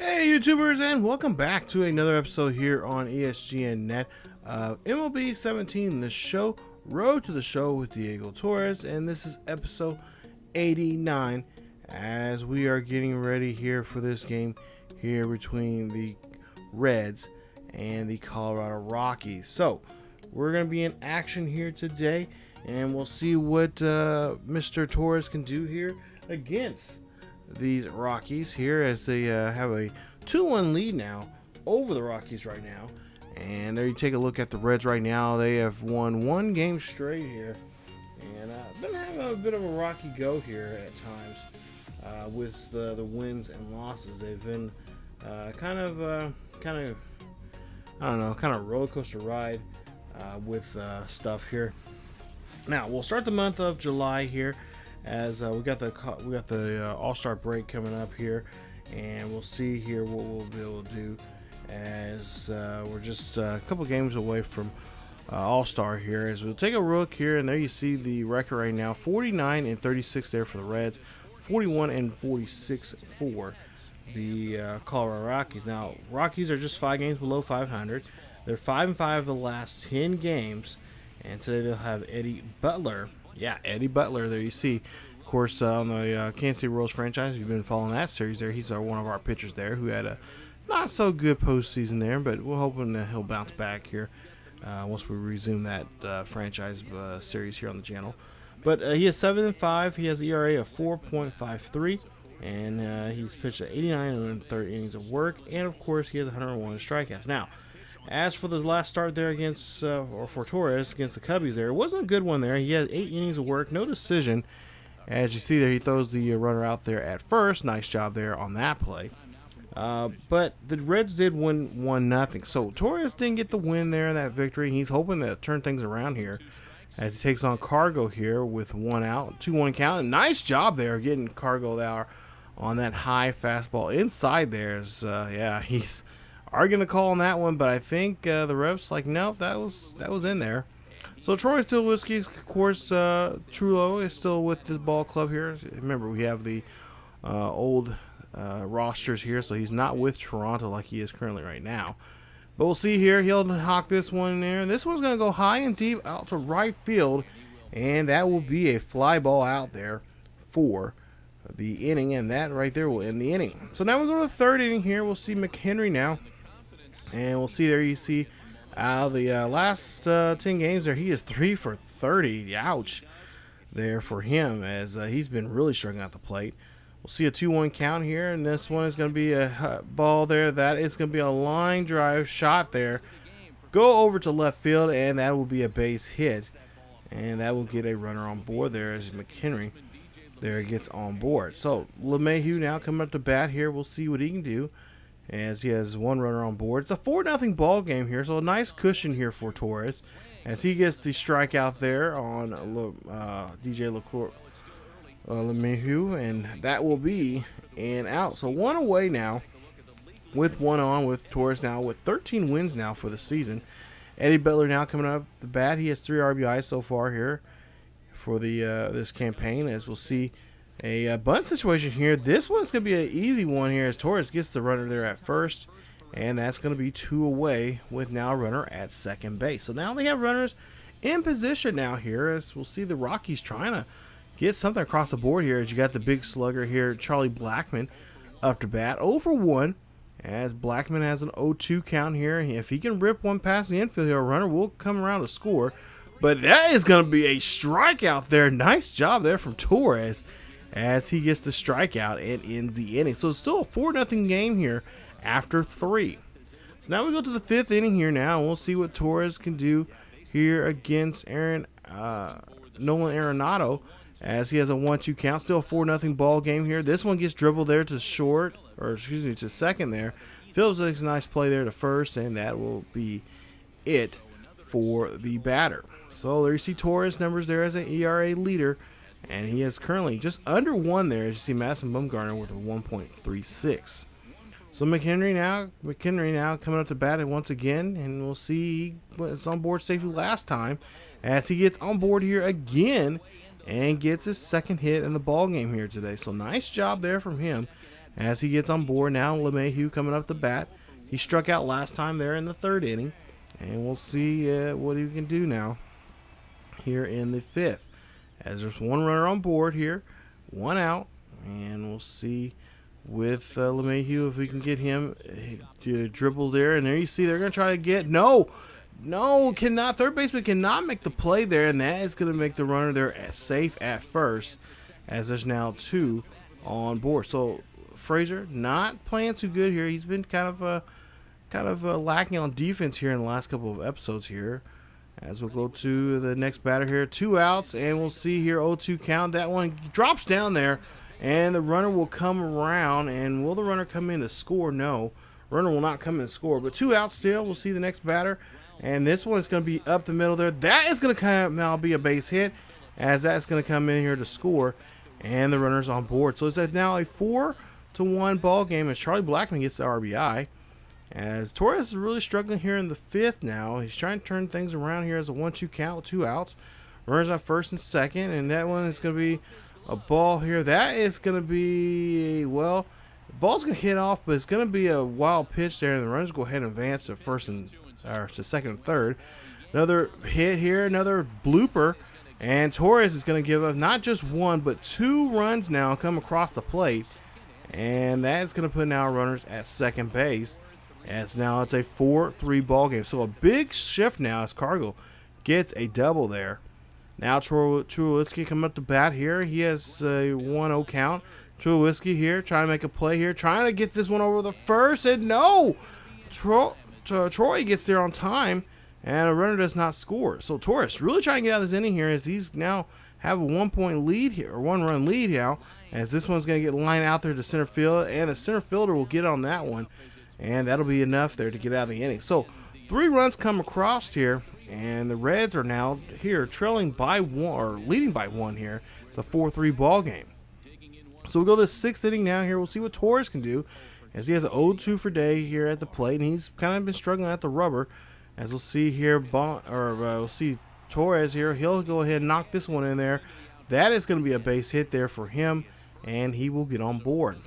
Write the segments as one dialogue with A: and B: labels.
A: Hey YouTubers, and welcome back to another episode here on ESGNet of MLB 17, the show, Road to the Show with Diego Torres, and this is episode 89 as we are getting ready here for this game here between the Reds and the Colorado Rockies. So we're going to be in action here today, and we'll see what Mr. Torres can do here against these Rockies here, as they have a 2-1 lead now over the Rockies right now. And there you take a look at the Reds right now. They have won one game straight here, and been having a bit of a rocky go here at times with the wins and losses. They've been kind of I don't know, kind of roller coaster ride with stuff here. Now we'll start the month of July here, as we got the All-Star break coming up here, and we'll see here what we'll be able to do, as we're just a couple games away from All-Star here. As we'll take a look here, and there you see the record right now: 49-36 there for the Reds, 41-46 for the Colorado Rockies. Now Rockies are just 5 games below 500. They're 5-5 the last 10 games, and today they'll have Eddie Butler. Yeah, Eddie Butler, there you see. Of course, on the Kansas City Royals franchise, you've been following that series there. He's one of our pitchers there who had a not so good postseason there, but we're hoping that he'll bounce back here once we resume that franchise series here on the channel. But he is 7-5. He has an ERA of 4.53, and he's pitched 89 and 30 innings of work, and of course he has 101 strikeouts. Now, as for the last start there against, or for Torres against the Cubbies there, it wasn't a good one there. He had 8 innings of work, no decision. As you see there, he throws the runner out there at first. Nice job there on that play. But the Reds did win 1-0. So Torres didn't get the win there in that victory. He's hoping to turn things around here as he takes on Cargo here with 1 out, 2-1 count. And nice job there getting Cargo there on that high fastball inside there. Yeah, he's arguing the call on that one, but I think the refs like, nope, that was in there. So Troy Tulowitzki, of course, Trulo is still with this ball club here. Remember, we have the old rosters here, so he's not with Toronto like he is currently right now. But we'll see here. He'll hawk this one there. This one's going to go high and deep out to right field, and that will be a fly ball out there for the inning, and that right there will end the inning. So now we'll go to the third inning here. We'll see McHenry now. And we'll see there, you see the last 10 games there, he is 3 for 30. Ouch there for him, as he's been really struggling at the plate. We'll see a 2-1 count here, and this one is going to be a ball there. That is going to be a line drive shot there. Go over to left field, and that will be a base hit. And that will get a runner on board there as McHenry there gets on board. So LeMahieu now coming up to bat here. We'll see what he can do, as he has 1 runner on board. It's a 4-0 ball game here, so a nice cushion here for Torres as he gets the strikeout there on DJ LeMahieu, and that will be an out. So 1 away now with 1 on, with Torres now with 13 wins now for the season. Eddie Butler now coming up the bat. He has 3 RBIs so far here for the this campaign, as we'll see a bunt situation here. This one's going to be an easy one here, as Torres gets the runner there at first, and that's going to be 2 away with now a runner at second base. So now they have runners in position now here, as we'll see the Rockies trying to get something across the board here, as you got the big slugger here, Charlie Blackmon, up to bat, 0 for 1, as Blackmon has an 0-2 count here. If he can rip one past the infield here, a runner will come around to score, but that is going to be a strikeout there. Nice job there from Torres, as he gets the strikeout and ends the inning. So it's still a 4-0 game here after 3. So now we go to the 5th inning here now, and we'll see what Torres can do here against Nolan Arenado, as he has a 1-2 count. Still a 4-0 ball game here. This one gets dribbled there to short, or excuse me, to second there. Phillips makes a nice play there to first, and that will be it for the batter. So there you see Torres' numbers there as an ERA leader, and he is currently just under 1 there, as you see Madison Bumgarner with a 1.36. So McHenry now coming up to bat once again, and we'll see he was on board safely last time, as he gets on board here again and gets his second hit in the ball game here today. So nice job there from him, as he gets on board. Now LeMahieu coming up the bat. He struck out last time there in the 3rd inning, and we'll see what he can do now here in the 5th. As there's 1 runner on board here, 1 out, and we'll see with LeMahieu if we can get him to dribble there. And there you see they're going to try to get no, cannot. Third baseman cannot make the play there, and that is going to make the runner there safe at first, as there's now 2 on board. So Frazier not playing too good here. He's been kind of lacking on defense here in the last couple of episodes here. As we'll go to the next batter here, 2 outs, and we'll see here 0-2 count. That one drops down there, and the runner will come around. And will the runner come in to score? No, runner will not come in to score. But 2 outs still. We'll see the next batter, and this one is going to be up the middle there. That is going to come now be a base hit, as that's going to come in here to score, and the runner's on board. So it's now a 4-1 ball game, and Charlie Blackmon gets the RBI. As Torres is really struggling here in the 5th now. He's trying to turn things around here as a 1-2 count with 2 outs. Runners on 1st and 2nd, and that one is going to be a ball here. That is going to be, well, the ball's going to hit off, but it's going to be a wild pitch there, and the runners go ahead and advance to 2nd and 3rd. Another hit here, another blooper, and Torres is going to give us not just 1 but 2 runs now come across the plate, and that's going to put now runners at 2nd base. As now it's a 4-3 ball game. So a big shift now as Cargill gets a double there. Now Tulowitzki coming up to bat here. He has a 1-0 count. Tulowitzki here trying to make a play here. Trying to get this one over the first. And no! Troy gets there on time. And a runner does not score. So Torres really trying to get out of this inning here as these now have a 1-point lead here. Or 1-run lead now. As this one's going to get lined out there to center field. And the center fielder will get on that one. And that'll be enough there to get out of the inning. So 3 runs come across here, and the Reds are now here trailing by 1 or leading by 1 here. The 4-3 ball game. So we'll go to the 6th inning now here. We'll see what Torres can do, as he has an 0-2 for day here at the plate, and he's kind of been struggling at the rubber. As we'll see here, we'll see Torres here. He'll go ahead and knock this one in there. That is going to be a base hit there for him, and he will get on board.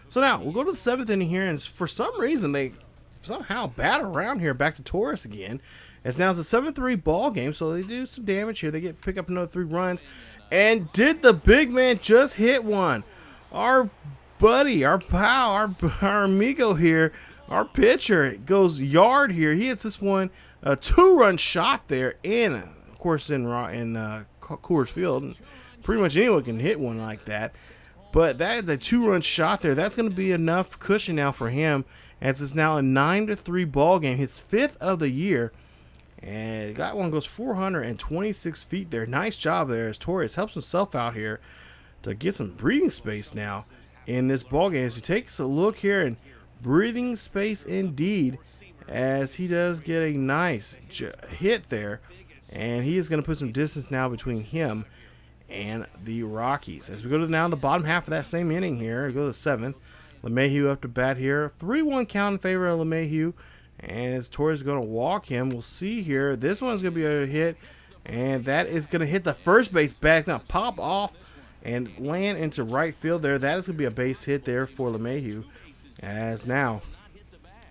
A: So now, we'll go to the 7th inning here, and for some reason, they somehow bat around here back to Torres again. As now it's a 7-3 ball game, so they do some damage here. They pick up another 3 runs. And did the big man just hit one? Our buddy, our pal, our amigo here, our pitcher goes yard here. He hits this one, a 2-run shot there, and of course in Coors Field. Pretty much anyone can hit one like that. But that is a 2-run shot there. That's going to be enough cushion now for him, as it's now a 9-3 ball game, his 5th of the year. And that one goes 426 feet there. Nice job there as Torres helps himself out here to get some breathing space now in this ball game. As he takes a look here, and breathing space indeed, as he does get a nice hit there. And he is going to put some distance now between him and the Rockies. As we go to now the bottom half of that same inning here, we go to the 7th. LeMahieu up to bat here. 3-1 count in favor of LeMahieu. And as Torres is going to walk him, we'll see here. This one's going to be a hit. And that is going to hit the first base back. Now pop off and land into right field there. That is going to be a base hit there for LeMahieu. As now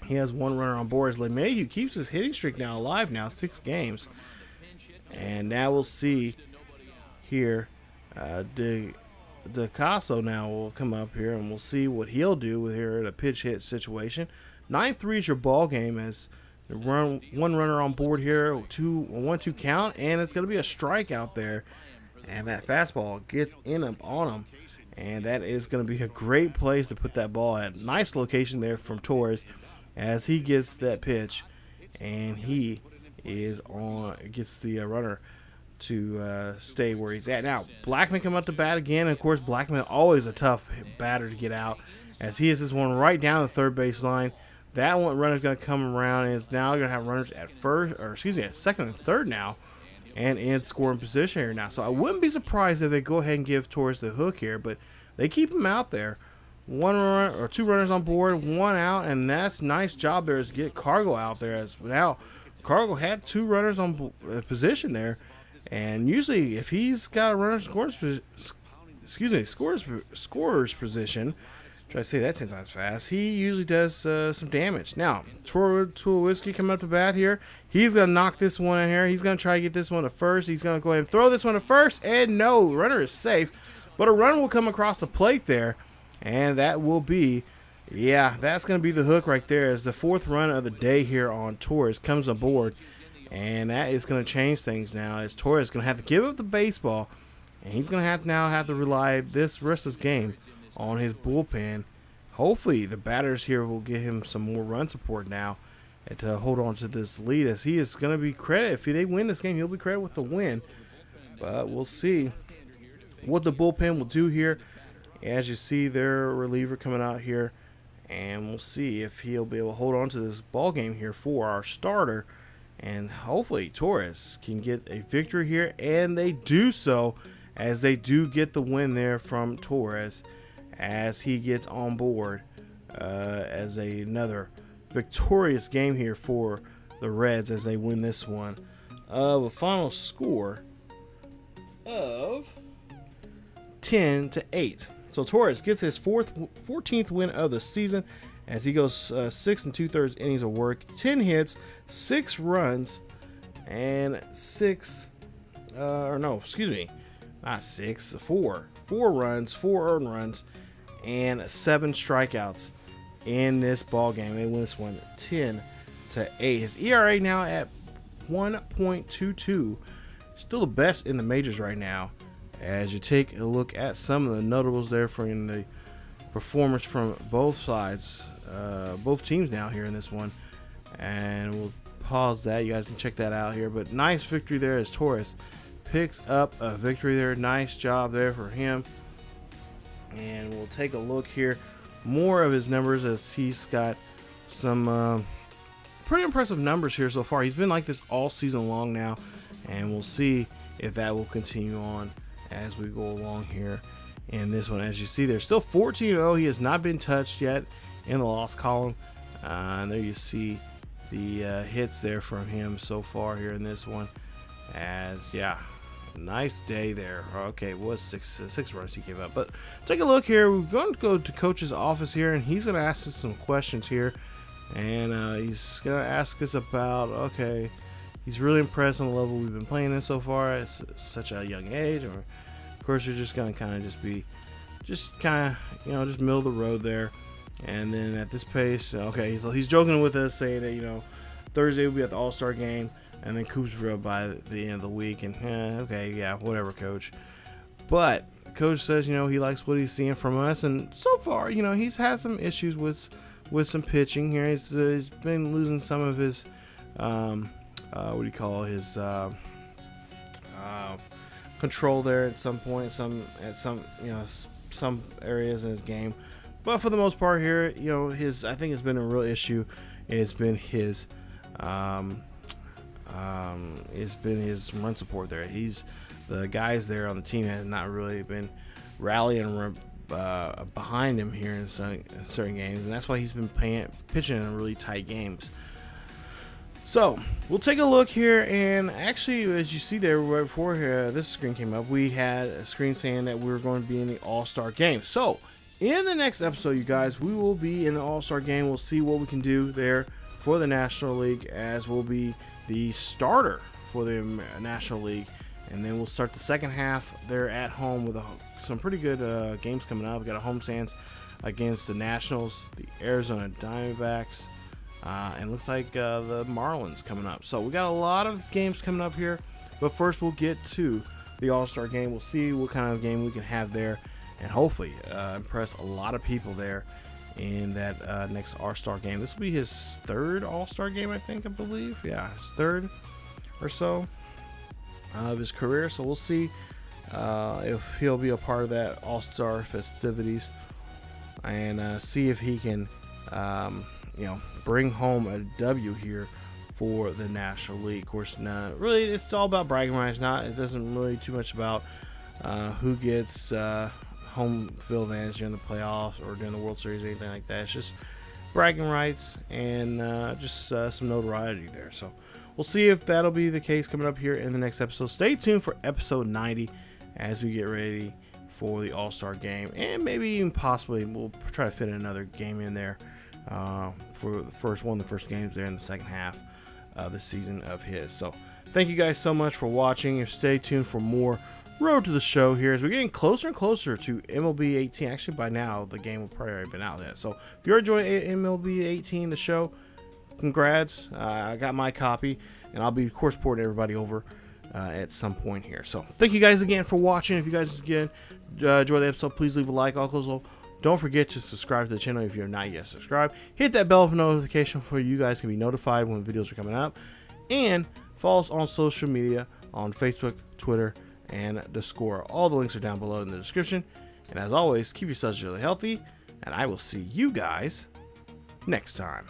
A: he has 1 runner on board. As LeMahieu keeps his hitting streak now alive now. 6 games. And now we'll see here, DeCasso now will come up here, and we'll see what he'll do with here at a pitch hit situation. 9-3 is your ball game, as the 1 runner on board here, 1-2 count, and it's going to be a strikeout there, and that fastball gets in on him, and that is going to be a great place to put that ball at. Nice location there from Torres as he gets that pitch, and he is gets the runner to stay where he's at. Now, Blackmon come up to bat again. And of course, Blackmon always a tough batter to get out, as he hits this one right down the 3rd base line. That one runner's going to come around, and is now going to have runners at 2nd and 3rd now, and in scoring position here now. So I wouldn't be surprised if they go ahead and give Torres the hook here, but they keep him out there. 1 runner or 2 runners on board, 1 out, and that's nice job there to get Cargill out there. As now Cargill had 2 runners on position there. And usually, if he's got a runner scorer's position, Try to say that 10 times fast. He usually does some damage. Now, Tulowitzki coming up to bat here. He's going to knock this one in here. He's going to try to get this one to first. He's going to go ahead and throw this one to first. And no, runner is safe. But a run will come across the plate there. And that will be, yeah, that's going to be the hook right there. As the 4th run of the day here on Torres comes aboard. And that is going to change things now. As Torres is going to have to give up the baseball. And he's going to now have to rely this rest of this game on his bullpen. Hopefully the batters here will give him some more run support now and to hold on to this lead, as he is going to be credited. If they win this game, he'll be credited with the win. But we'll see what the bullpen will do here. As you see, their reliever coming out here, and we'll see if he'll be able to hold on to this ball game here for our starter. And hopefully Torres can get a victory here, and they do so, as they do get the win there from Torres, as he gets on board as another victorious game here for the Reds, as they win this one of a final score of 10-8. So Torres gets his 14th win of the season, as he goes 6 2/3 innings of work, 10 hits, 6 runs, and 4 runs, 4 earned runs, and 7 strikeouts in this ball game. They win this one 10-8. His ERA now at 1.22, still the best in the majors right now. As you take a look at some of the notables there from the performance from both sides, both teams now here in this one, and we'll pause that. You guys can check that out here. But nice victory there as Torres picks up a victory there. Nice job there for him. And we'll take a look here, more of his numbers, as he's got some pretty impressive numbers here so far. He's been like this all season long now, and we'll see if that will continue on as we go along here in this one. As you see, there's still 14-0. He has not been touched yet in the loss column. And there you see the hits there from him so far here in this one. As, yeah, nice day there. Okay, it was six runs he gave up. But take a look here. We're going to go to Coach's office here, and he's going to ask us some questions here. And he's going to ask us about, okay, he's really impressed on the level we've been playing in so far at such a young age. Or, of course, you're just going to kind of just middle of the road there. And then at this pace, okay, so he's joking with us, saying that, Thursday we'll be at the All-Star game, and then Coopsville by the end of the week. And, okay, yeah, whatever, Coach. But Coach says, he likes what he's seeing from us. And so far, he's had some issues with some pitching here. He's been losing some of his, his control there at some point, some areas in his game. But for the most part here, I think it's been a real issue. It's been his run support there. The guys there on the team have not really been rallying behind him here in certain games, and that's why he's been pitching in really tight games. So we'll take a look here, and actually, as you see there right before this screen came up, we had a screen saying that we were going to be in the All-Star game. So in the next episode, you guys, we will be in the All-Star game. We'll see what we can do there for the National League, as we'll be the starter for the National League. And then we'll start the second half there at home with some pretty good games coming up. We've got a homestands against the Nationals, the Arizona Diamondbacks, and looks like the Marlins coming up. So we got a lot of games coming up here. But first, we'll get to the All-Star game. We'll see what kind of game we can have there, and hopefully impress a lot of people there in that next All-Star game. This will be his third All-Star game, I believe. Yeah, his third or so of his career. So we'll see if he'll be a part of that All-Star festivities, and see if he can bring home a W here for the National League. Of course, really, it's all about bragging rights. It doesn't really too much about who gets home field advantage during the playoffs or during the World Series or anything like that. It's just bragging rights and just some notoriety there. So we'll see if that'll be the case coming up here in the next episode. Stay tuned for episode 90 as we get ready for the All-Star game, and maybe even possibly we'll try to fit another game in there for one of the first games there in the second half of the season of his. So thank you guys so much for watching, and stay tuned for more Road to the Show here as we're getting closer and closer to MLB 18. Actually, by now the game will probably already been out yet. So if you're enjoying MLB 18, the show, congrats. I got my copy, and I'll be of course porting everybody over at some point here. So thank you guys again for watching. If you guys again enjoy the episode, please leave a like. Also, don't forget to subscribe to the channel if you're not yet subscribed. Hit that bell for notification so you guys can be notified when videos are coming up, and follow us on social media on Facebook, Twitter, and Discord. All the links are down below in the description. And as always, keep yourselves really healthy, and I will see you guys next time.